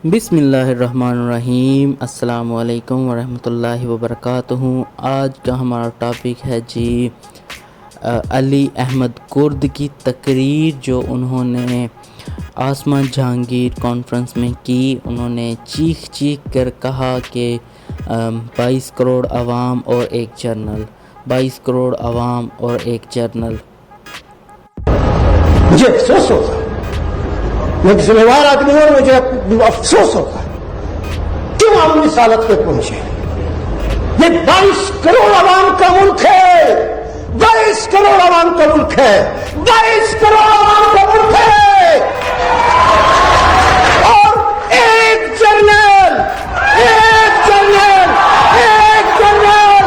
बिस्मिल्लाहिर्रहमानिर्रहीम। अस्सलाम वालेकुम वरहमतुल्लाहि वबरकातुहू। आज का हमारा टॉपिक है जी अली अहमद कुर्द की तकरीर जो उन्होंने आसमान जहांगीर कॉन्फ्रेंस में की। उन्होंने चीख चीख कर कहा कि 22 करोड़ आवाम और एक जर्नल, 22 करोड़ आवाम और एक जर्नल। मुझे अफसोस होता, मैं जिम्मेवार आदमी हूं, मुझे अफसोस होता क्यों हम इस हालत पे पहुंचे। ये 22 करोड़ आवाम का मुल्क है, 22 करोड़ आवाम का मुल्क है, 22 करोड़ आवाम का मुल्क है। और एक जर्नल, एक जर्नल, एक जर्नल,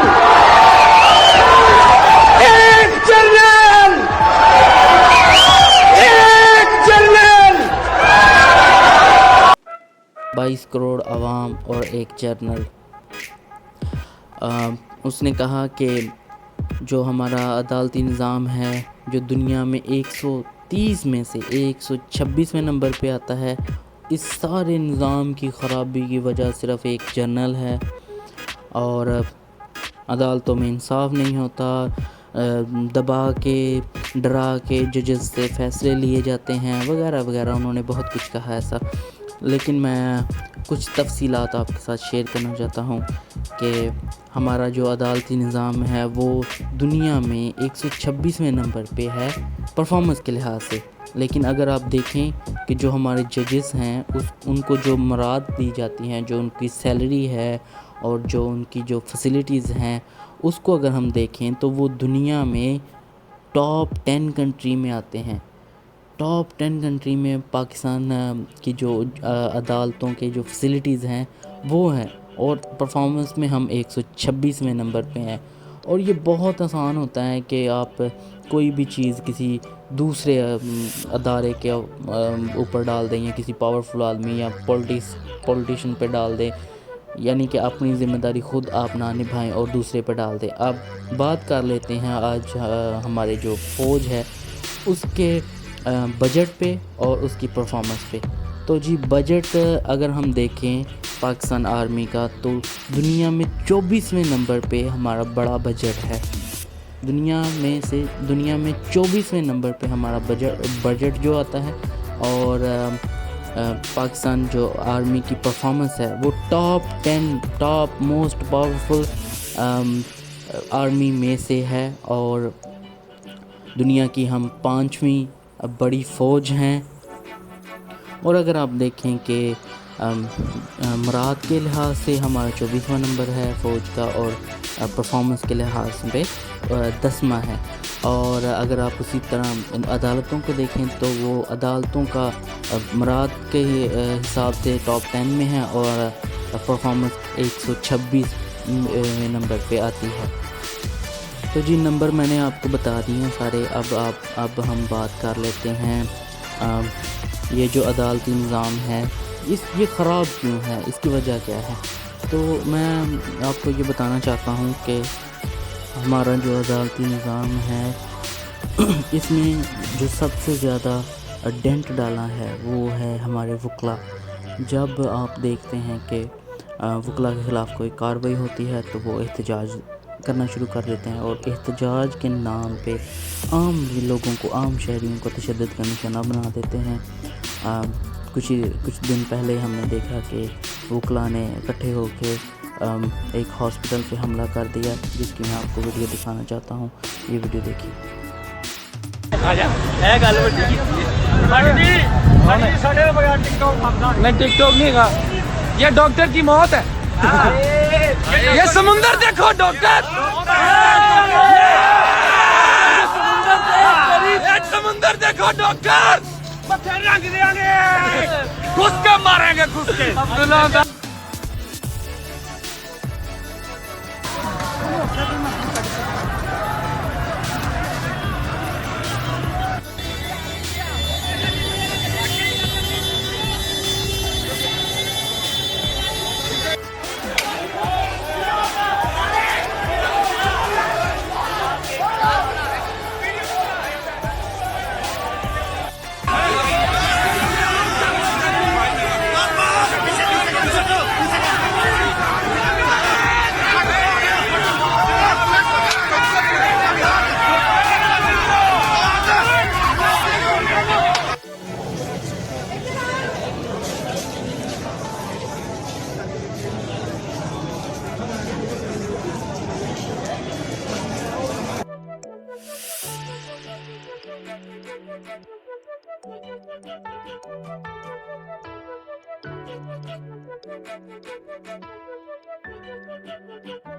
एक जर्नल, एक जर्नल। 22 करोड़ आवाम और एक जर्नल। उसने कहा कि जो हमारा अदालती निज़ाम है जो दुनिया में 130 में से 126वें नंबर पे आता है, इस सारे निज़ाम की ख़राबी की वजह सिर्फ़ एक जर्नल है। और अदालतों में इंसाफ नहीं होता, दबा के डरा के जजेस से फ़ैसले लिए जाते हैं वगैरह वगैरह। उन्होंने बहुत कुछ कहा ऐसा, लेकिन मैं कुछ तफसीलात आपके साथ शेयर करना चाहता हूँ कि हमारा जो अदालती निज़ाम है वो दुनिया में 126वें नंबर पे है परफॉर्मेंस के लिहाज से। लेकिन अगर आप देखें कि जो हमारे जजेस हैं उनको जो मुराद दी जाती हैं, जो उनकी सैलरी है और जो उनकी जो फैसिलिटीज़ हैं, उसको अगर हम देखें तो वो दुनिया में टॉप 10 कंट्री में आते हैं। टॉप 10 कंट्री में पाकिस्तान की जो अदालतों के जो फैसिलिटीज़ हैं वो हैं, और परफॉर्मेंस में हम 126वें नंबर पे हैं। और ये बहुत आसान होता है कि आप कोई भी चीज़ किसी दूसरे अदारे के ऊपर डाल दें, या किसी पावरफुल आदमी या पॉलिटिशियन पे डाल दें, यानी कि अपनी ज़िम्मेदारी ख़ुद आप ना निभाएं और दूसरे पे डाल दें। अब बात कर लेते हैं आज हमारे जो फ़ौज है उसके बजट पे और उसकी परफॉर्मेंस पे। तो जी बजट अगर हम देखें पाकिस्तान आर्मी का, तो दुनिया में 24वें नंबर पे हमारा बड़ा बजट है। दुनिया में 24वें नंबर पे हमारा बजट जो आता है। और पाकिस्तान जो आर्मी की परफॉर्मेंस है वो top 10 top most powerful army में से है, और दुनिया की हम 5वीं बड़ी फ़ौज हैं। और अगर आप देखें कि मुराद के लिहाज से हमारा 24वां नंबर है फ़ौज का, और परफॉर्मेंस के लिहाज पे 10वां है। और अगर आप उसी तरह अदालतों को देखें तो वो अदालतों का मुराद के हिसाब से टॉप 10 में है, और परफॉर्मेंस 126 नंबर पे आती है। तो जी नंबर मैंने आपको बता दिए हैं सारे। अब हम बात कर लेते हैं ये जो अदालती निज़ाम है ये ख़राब क्यों है, इसकी वजह क्या है। तो मैं आपको ये बताना चाहता हूँ कि हमारा जो अदालती निज़ाम है इसमें जो सबसे ज़्यादा डेंट डाला है वो है हमारे वकला। जब आप देखते हैं कि वकला के ख़िलाफ़ कोई कार्रवाई होती है तो वो एहतजाज करना शुरू कर देते हैं, और एहतजाज के नाम पे आम लोगों को, आम शहरियों को तशद्दुद का निशाना बना देते हैं। कुछ दिन पहले हमने देखा कि वकला ने इकट्ठे होकर एक हॉस्पिटल पे हमला कर दिया, जिसकी मैं आपको वीडियो दिखाना चाहता हूँ। ये वीडियो देखिए। मैं टिकटॉक नहीं का, ये डॉक्टर की मौत है। ये समुंदर देखो डॉक्टर, समुंदर देखो डॉक्टर, पत्थर रंग देंगे, घुस के मारेंगे, घुस के।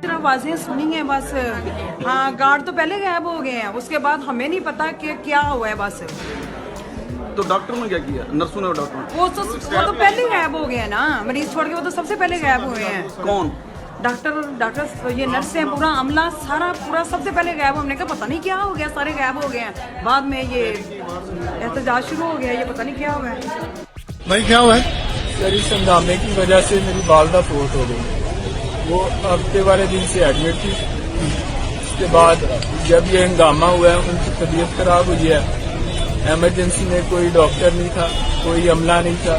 आवाजें सुनी हैं बस। हाँ, गार्ड तो पहले गायब हो गए हैं, उसके बाद हमें नहीं पता कि क्या हुआ है बस। तो डॉक्टर ने क्या किया? नर्सों ने, डॉक्टर ने? वो तो पहले गायब हो गए हैं ना, मरीज छोड़ के वो तो सबसे पहले गायब हुए हैं। कौन? डॉक्टर ये नर्स हैं, पूरा अमला सारा पूरा सबसे पहले गायब। हमने कहा पता नहीं क्या हो गया, सारे गायब हो गए हैं। बाद में ये एहतजाज शुरू हो गया, ये पता नहीं क्या हुआ है। भाई क्या हुआ है? सर इस हंगामे की वजह से मेरी वालदा फोत हो गई। वो हफ्ते वाले दिन से एडमिट थी। उसके बाद जब ये हंगामा हुआ है उनकी तबीयत खराब हुई है। एमरजेंसी में कोई डॉक्टर नहीं था, कोई अमला नहीं था,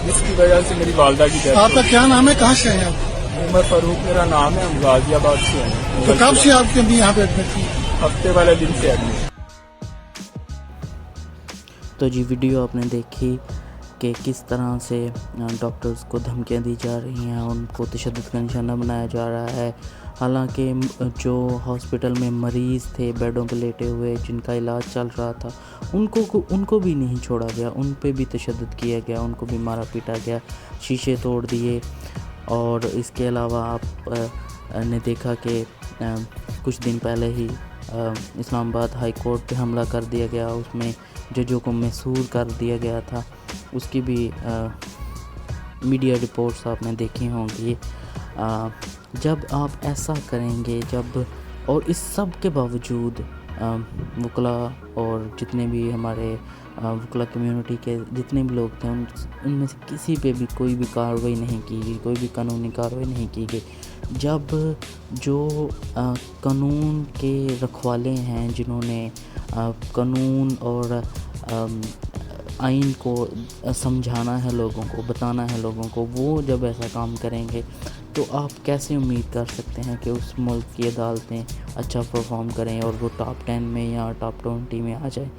जिसकी वजह से मेरी वालदा की डेथ। आपका क्या नाम है, कहाँ से हैं आप? उमर फारूक मेरा नाम है, हम गाजियाबाद से हैं। तो कब से आपके भी यहाँ पे एडमिट थी? हफ्ते वाले दिन से एडमिट। तो जी वीडियो आपने देखी कि किस तरह से डॉक्टर्स को धमकियां दी जा रही हैं, उनको तशद्दुद का निशाना बनाया जा रहा है। हालांकि जो हॉस्पिटल में मरीज़ थे बेडों पे लेटे हुए जिनका इलाज चल रहा था उनको भी नहीं छोड़ा गया, उन पे भी तशद्दुद किया गया, उनको भी मारा पीटा गया, शीशे तोड़ दिए। और इसके अलावा आप ने देखा कि कुछ दिन पहले ही इस्लामाबाद हाई कोर्ट पे हमला कर दिया गया, उसमें जजों को मैसूर कर दिया गया था। उसकी भी मीडिया रिपोर्ट्स आपने देखी होंगी। जब आप ऐसा करेंगे, जब और इस सब के बावजूद वकला और जितने भी हमारे वकला कम्युनिटी के जितने भी लोग थे उनमें से किसी पे भी कोई भी कार्रवाई नहीं की गई, कोई भी कानूनी कार्रवाई नहीं की गई। जब जो कानून के रखवाले हैं, जिन्होंने कानून और आइन को समझाना है लोगों को, बताना है लोगों को, वो जब ऐसा काम करेंगे तो आप कैसे उम्मीद कर सकते हैं कि उस मुल्क की अदालतें अच्छा परफॉर्म करें और वो टॉप 10 में या टॉप 20 में आ जाए।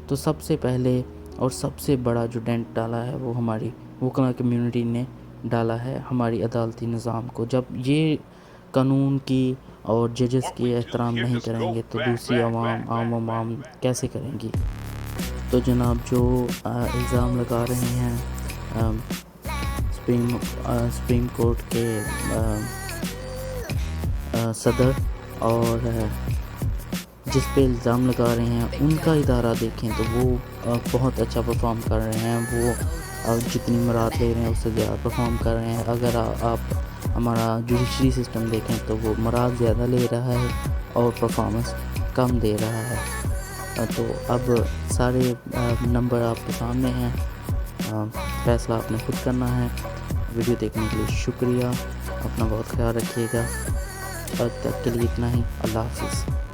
तो सबसे पहले और सबसे बड़ा जो डेंट डाला है वो हमारी वकला कम्युनिटी ने डाला है हमारी अदालती निज़ाम को। जब ये कानून की और जजेस की एहतराम नहीं करेंगे तो दूसरी आवाम कैसे करेंगी। तो जनाब जो इल्ज़ाम लगा रहे हैं सुप्रीम कोर्ट के सदर और जिस पे इल्ज़ाम लगा रहे हैं उनका इदारा देखें तो वो बहुत अच्छा परफॉर्म कर रहे हैं। वो जितनी मुराद ले रहे हैं उससे ज़्यादा परफॉर्म कर रहे हैं। अगर आप हमारा जुडिशरी सिस्टम देखें तो वो मुराद ज़्यादा ले रहा है और परफॉर्मेंस कम दे रहा है। तो अब सारे नंबर आपके सामने हैं, फैसला आपने खुद करना है। वीडियो देखने के लिए शुक्रिया, अपना बहुत ख्याल रखिएगा। अब तक के लिए इतना ही, अल्लाह हाफ़िज़।